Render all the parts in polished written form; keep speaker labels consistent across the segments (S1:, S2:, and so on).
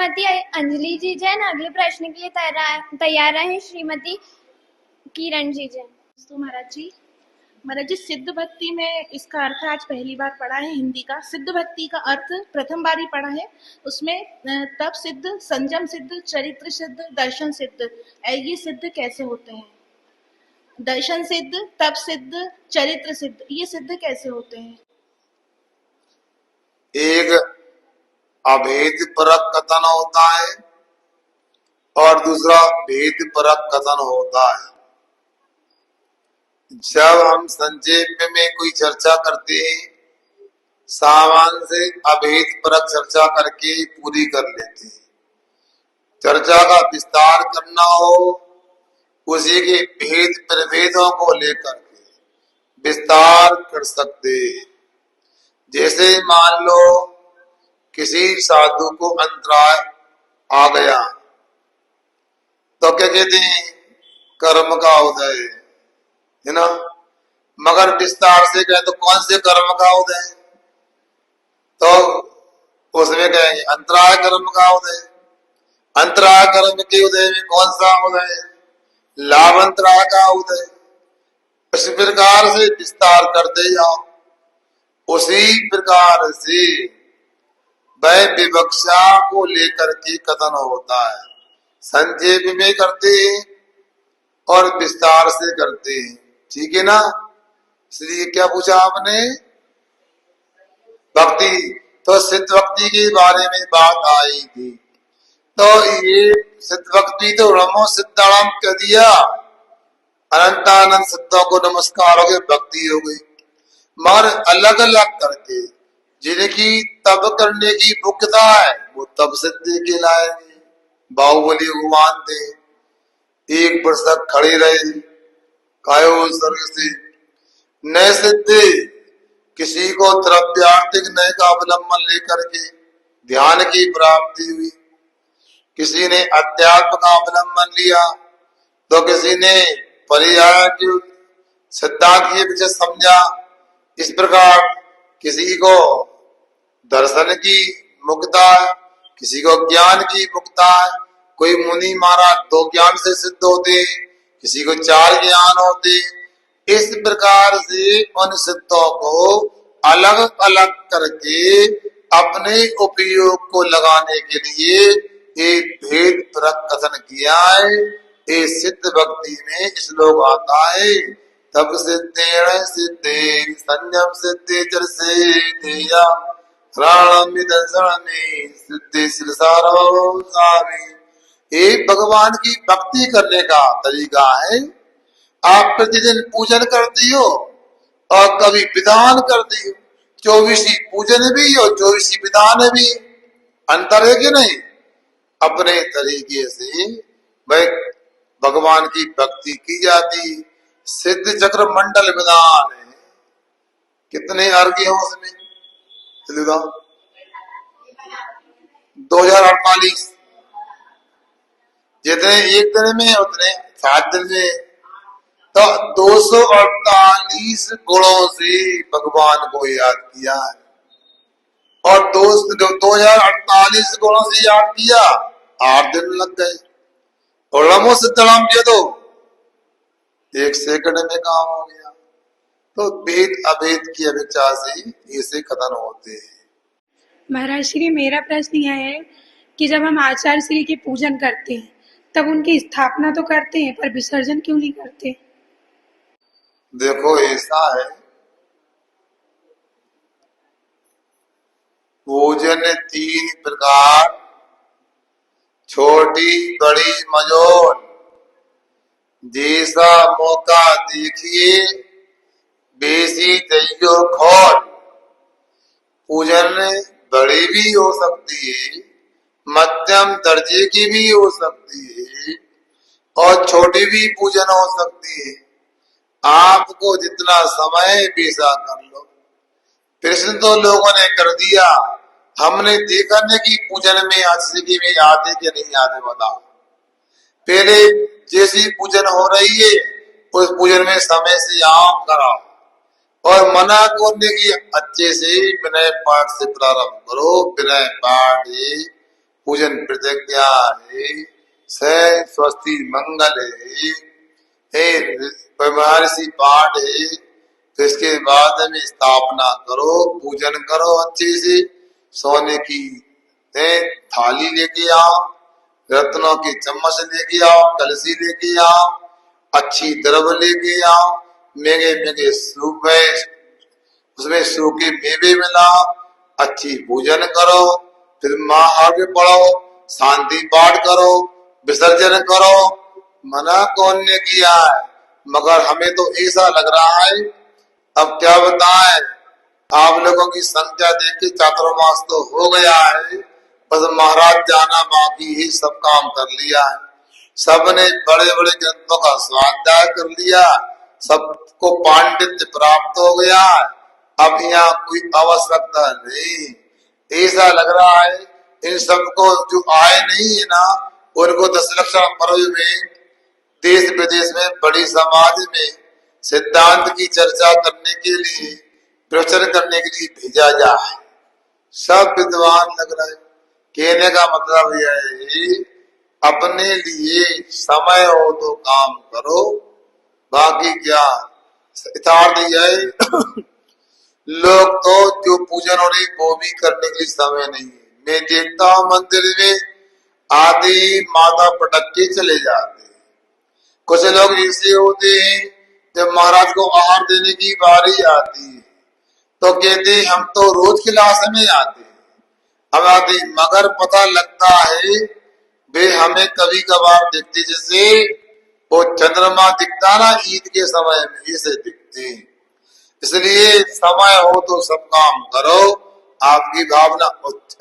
S1: श्रीमती अंजलि जी जैन। अगले प्रश्न के लिए तैयार रहे श्रीमती किरण जी जैन।
S2: तो महाराज जी सिद्ध भक्ति में इसका अर्थ आज पहली बार पढ़ा है हिंदी का। सिद्ध भक्ति का अर्थ प्रथम बार ही पढ़ा है। उसमें तप सिद्ध, संयम सिद्ध, चरित्र सिद्ध, दर्शन सिद्ध, ये सिद्ध कैसे होते हैं? दर्शन सिद्ध, तप सिद्ध, चरित्र सिद्ध, ये सिद्ध कैसे होते हैं?
S3: एक अभेद परक कथन होता है और दूसरा भेद परक कथन होता है। जब हम संक्षेप में कोई चर्चा करते हैं, सामान्य से अभेद परक चर्चा करके पूरी कर लेते हैं। चर्चा का विस्तार करना हो, उसी के भेद प्रभेदों को लेकर के विस्तार कर सकते हैं। जैसे मान लो किसी साधु को अंतराय आ गया तो क्या कहते हैं? कर्म का उदय है ना। मगर विस्तार से कहे तो कौन से कर्म का उदय? तो उसमें कहेंगे अंतराय कर्म का उदय। अंतराय कर्म के उदय में कौन सा उदय? लाभ अंतराय का उदय। इस प्रकार से विस्तार करते जाओ। उसी प्रकार से वह विवक्षा को लेकर के कथन होता है। संक्षेप में करते हैं और विस्तार से करते हैं, ठीक है ना। इसलिए क्या पूछा आपने? भक्ति, तो सिद्ध भक्ति के बारे में बात आई थी। तो ये सिद्ध भक्ति तो रमो सिद्धाणाम कह दिया, अनंतानंद सिद्धों को नमस्कार हो गए, भक्ति हो गई। मगर अलग अलग करके जिनकी तब करने की मुख्यता है वो तब सिद्धि के लायक। बाहुबली भगवान थे, एक वर्ष तक खड़े रहे कायो स्वर्ग से। नए सिद्धि किसी को द्रव्यार्थिक नए का अवलंबन लेकर के ध्यान की प्राप्ति हुई, किसी ने अध्यात्म का अवलंबन लिया, तो किसी ने पर्याय के सिद्धांत के पीछे समझा। इस प्रकार किसी को दर्शन की मुक्ता है, किसी को ज्ञान की मुक्ता है। कोई मुनि महाराज 2 ज्ञान से सिद्ध होते, किसी को 4 ज्ञान होते। इस प्रकार से उन सिद्धों को अलग अलग करके अपने उपयोग को लगाने के लिए एक भेद परक कथन किया है। ये सिद्ध भक्ति में श्लोक आता है, तब सिद्धेण सिद्धे संयम सिद्धे चर से देया प्राणम निदर्शन में सिद्धि सिरसारो सामी। एक भगवान की भक्ति करने का तरीका है। आप प्रतिदिन पूजन करती हो और कभी विधान करती हो। 24 पूजन भी और 24 विधान भी, अंतर है कि नहीं? अपने तरीके से भाई भगवान की भक्ति की जाती। सिद्ध चक्र मंडल विधान है, कितने अर्घ्य हो उसमें? 2048, जितने एक दिन में उतने 7 दिन में। तो 248 गुणों से भगवान को याद किया है और 2048 गुणों से याद किया, 8 दिन लग गए। और रमो सिद्धनाम किया तो 1 सेकंड में काम हो गया। तो भेद अभेद की अपेक्षा से ऐसे कथन होते हैं।
S4: महाराज श्री, मेरा प्रश्न यह है कि जब हम आचार्य श्री की पूजन करते हैं तब उनकी स्थापना तो करते हैं, पर विसर्जन क्यों नहीं करते?
S3: देखो ऐसा है, पूजन 3 प्रकार, छोटी बड़ी मझोल, जैसा मौका देखिए बेसी दैयो खोल। पूजन बड़ी भी हो सकती है, मध्यम दर्जे की भी हो सकती है और छोटी भी पूजन हो सकती है। आपको जितना समय बेसा कर लो। प्रश्न तो लोगों ने कर दिया, हमने देखा नहीं कि पूजन में आशिकी में आते कि नहीं आते, बताओ। पहले जैसी पूजन हो रही है उस पूजन में समय से आओ कराओ, और मना करने की अच्छे से विनय पाठ से प्रारंभ करो। विनय पाठ पूजन प्रतिज्ञा है, से स्वस्ति मंगल है, महर्षि पाठ है। तो इसके बाद में स्थापना करो, पूजन करो अच्छे से। सोने की थाली लेके आओ, रत्नों की चम्मच लेके आओ, कलसी लेके आओ, अच्छी द्रव लेके आओ, मेघे मेघे सूप है, उसमें सूखे मेवे मिलाओ, अच्छी पूजन करो, फिर माँ आगे पढ़ो, शांति पाठ करो, विसर्जन करो। मना कौन ने किया है, मगर हमें तो ऐसा लग रहा है। अब क्या बताएं, आप लोगों की संख्या देख के चातुर्मास तो हो गया है, बस महाराज जाना बाकी ही सब काम कर लिया है। सबने बड़े बड़े ग्रंथों का स्वाध्याय कर लिया, सबको पांडित्य प्राप्त हो गया है। अब यहाँ कोई आवश्यकता नहीं, ऐसा लग रहा है। इन सबको जो आए नहीं है ना, उनको 10 लक्षण पर्व में देश विदेश में बड़ी समाज में सिद्धांत की चर्चा करने के लिए, प्रवचन करने के लिए भेजा जाए। सब विद्वान लग रहे। कहने का मतलब यह है, अपने लिए समय हो तो काम करो, बाकी क्या यथार्थ यह लोग तो जो पूजन हो रही वो भी करने के लिए समय नहीं है। मैं देखता हूँ मंदिर में आदि माता पटक के चले जाते हैं। कुछ लोग ऐसे होते हैं, जब महाराज को आहार देने की बारी आती है तो कहते हैं हम तो रोज क्लास में आते हैं, हम आते, मगर पता लगता है वे हमें कभी कभार दिखते, जैसे वो चंद्रमा दिखता ना ईद के समय में, ऐसे दिखते हैं। इसलिए समय हो तो सब काम करो। आपकी भावना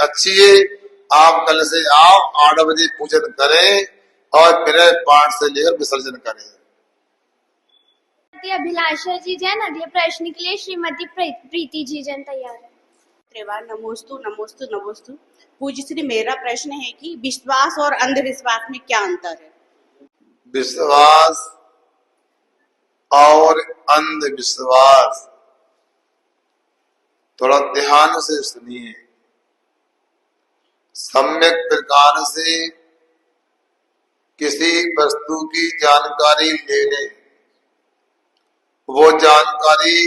S3: अच्छी है, आप कल से आओ, 8 बजे पूजन करें और फिर पाठ से लेकर विसर्जन करें।
S1: अभिलाषा जी जैन अगले प्रश्न के लिए श्रीमती प्रीति जी जैन तैयार है।
S5: त्रिवार नमोस्तु नमोस्तु नमोस्तु। पूज्य श्री, मेरा प्रश्न है कि विश्वास और अंधविश्वास में क्या अंतर है?
S3: विश्वास और अंधविश्वास, थोड़ा ध्यान से सुनिए, सम्यक प्रकार से किसी वस्तु की जानकारी ले लें, वो जानकारी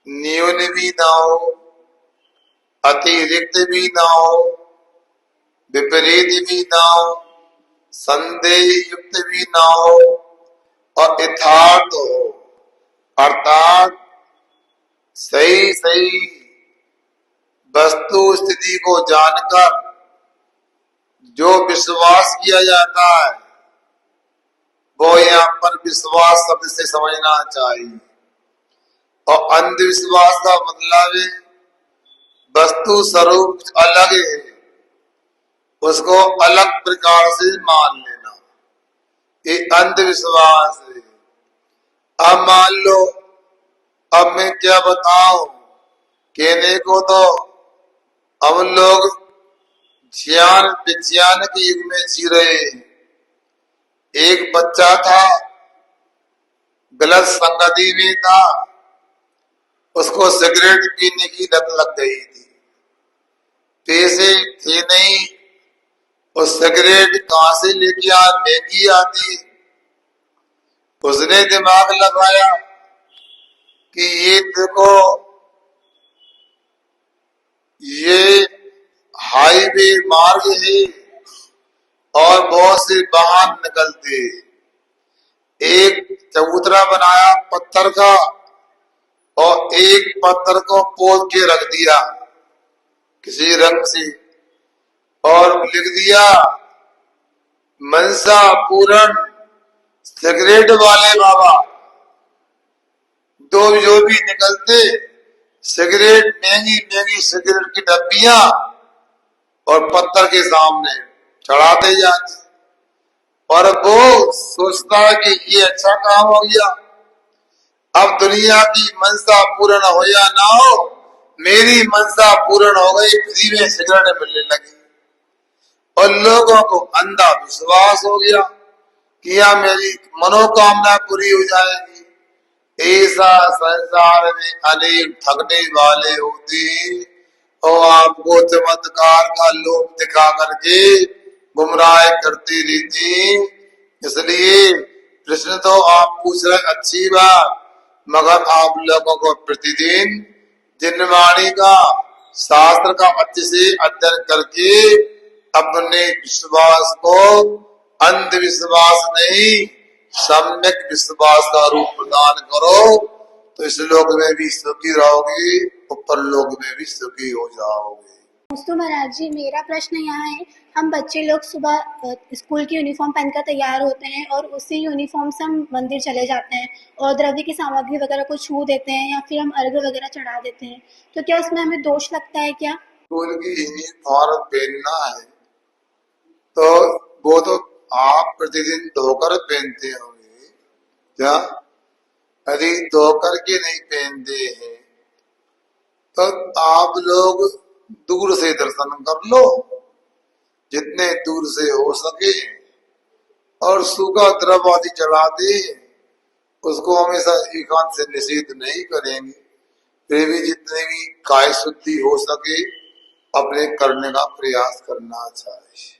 S3: न्यून भी ना हो, अतिरिक्त भी ना हो, विपरीत भी ना हो, संदेह युक्त भी ना हो और यथार्थ हो, अर्थात सही सही वस्तु स्थिति को जानकर जो विश्वास किया जाता है वो यहाँ पर विश्वास शब्द से समझना चाहिए। और अंधविश्वास का मतलब है वस्तु स्वरूप अलग है, उसको अलग प्रकार से मान लेना, ये अंधविश्वास है। अब मान लो, अब मैं क्या बताऊं, कहने को तो हम लोग ज्ञान विज्ञान के युग में जी रहे हैं। एक बच्चा था, गलत संगति में था, उसको सिगरेट पीने की लत लग गई थी, पैसे थे नहीं, और सिगरेट कहां से लेके आ, महंगी आती। उसने दिमाग लगाया कि ये देखो, ये हाईवे मार्ग है और बहुत से वाहन निकलते, एक चबूतरा बनाया पत्थर का और एक पत्थर को पोत के रख दिया किसी रंग से और लिख दिया मनसा पूरण सिगरेट वाले बाबा। दो जो भी निकलते सिगरेट, महंगी महंगी सिगरेट की डब्बियां और पत्थर के सामने चढ़ाते जाते, और वो सोचता है कि ये अच्छा काम हो गया, अब दुनिया की मनसा पूर्ण हो या ना हो, मेरी मनसा पूर्ण हो गई, फ्री में सिगरेट मिलने लगी। और लोगों को अंधा विश्वास हो गया कि या मेरी मनोकामना पूरी हो जाएगी। ऐसा संसार में अनेक ठगने वाले होते, और आपको चमत्कार का लोभ दिखा करके गुमराह करती रहती। इसलिए प्रश्न तो आप पूछ रहे अच्छी बात, मगर आप लोगों को प्रतिदिन जिनवाणी का शास्त्र का अच्छे से अध्ययन करके अपने विश्वास को अंधविश्वास नहीं सम्यक विश्वास का रूप प्रदान करो, तो इस लोक में भी सुखी रहोगे, ऊपर लोक में भी सुखी हो जाओगे।
S6: दोस्तों महाराज जी, मेरा प्रश्न यहाँ है, हम बच्चे लोग सुबह स्कूल की यूनिफॉर्म पहनकर तैयार होते हैं और उसी यूनिफॉर्म से हम मंदिर चले जाते हैं और द्रव्य की सामग्री वगैरह को छू देते हैं या फिर हम अर्घ्य वगैरह चढ़ा देते हैं, तो क्या उसमें हमें दोष लगता है क्या?
S3: स्कूल की यूनिफॉर्म पहनना है तो वो तो आप प्रतिदिन धोकर पहनते होंगे क्या? यदि धोकर के नहीं पहनते हैं तो आप लोग दूर से दर्शन कर लो, जितने दूर से हो सके, और सूखा द्रव्य आदि चढ़ा दे, उसको हमेशा एकांत से निषेध नहीं करेंगे, फिर भी जितने भी काय शुद्धि हो सके अपने करने का प्रयास करना चाहिए।